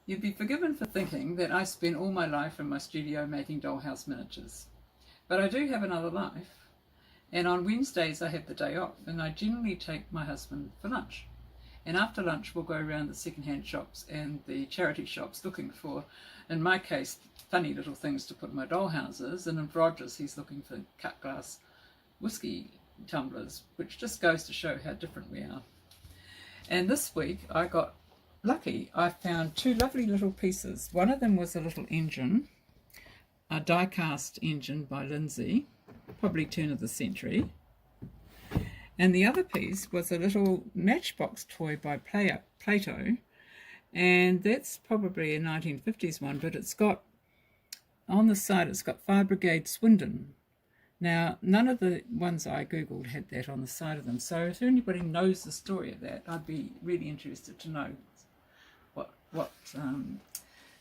You'd be forgiven for thinking that I spend all my life in my studio making dollhouse miniatures. But I do have another life, and on Wednesdays I have the day off, and I generally take my husband for lunch. And after lunch we'll go around the second-hand shops and the charity shops looking for, in my case, funny little things to put in my dollhouses, and in Roger's he's looking for cut glass whiskey tumblers, which just goes to show how different we are. And this week I got lucky. I found two lovely little pieces. One of them was a little engine, a die-cast engine by Lindsay, probably turn of the century. And the other piece was a little matchbox toy by Plato, and that's probably a 1950s one, but it's got, on the side, it's got Fire Brigade Swindon. Now, none of the ones I googled had that on the side of them, so if anybody knows the story of that, I'd be really interested to know what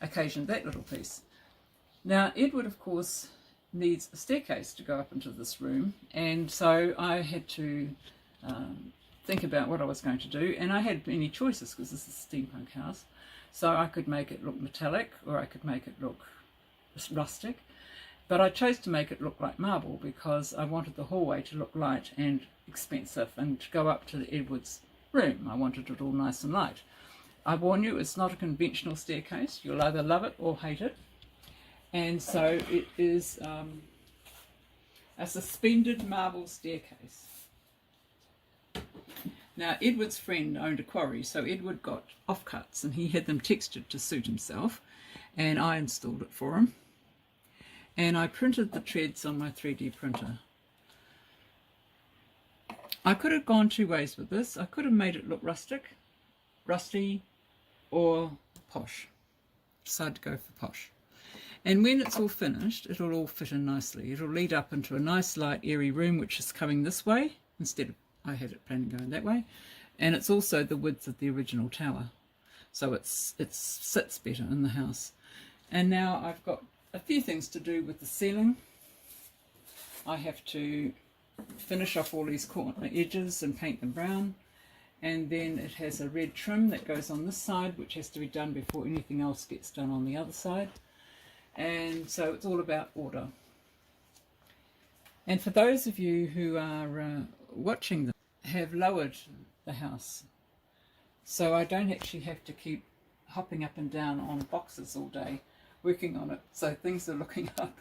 occasioned that little piece. Now, Edward, of course, needs a staircase to go up into this room, and so I had to think about what I was going to do, and I had many choices because this is a steampunk house. So I could make it look metallic, or I could make it look rustic, but I chose to make it look like marble because I wanted the hallway to look light and expensive, and to go up to Edward's room I wanted it all nice and light. I warn you, it's not a conventional staircase. You'll either love it or hate it. And so it is a suspended marble staircase. Now, Edward's friend owned a quarry, so Edward got offcuts and he had them textured to suit himself, and I installed it for him. And I printed the treads on my 3D printer. I could have gone two ways with this. I could have made it look rustic, rusty, or posh. Decided to go for posh. And when it's all finished, it'll all fit in nicely. It'll lead up into a nice, light, airy room, which is coming this way, instead of I had it planning going that way. And it's also the width of the original tower. So it sits better in the house. And now I've got a few things to do with the ceiling. I have to finish off all these corner edges and paint them brown. And then it has a red trim that goes on this side, which has to be done before anything else gets done on the other side. And so it's all about order. And for those of you who are watching them, have lowered the house, so I don't actually have to keep hopping up and down on boxes all day working on it, so things are looking up.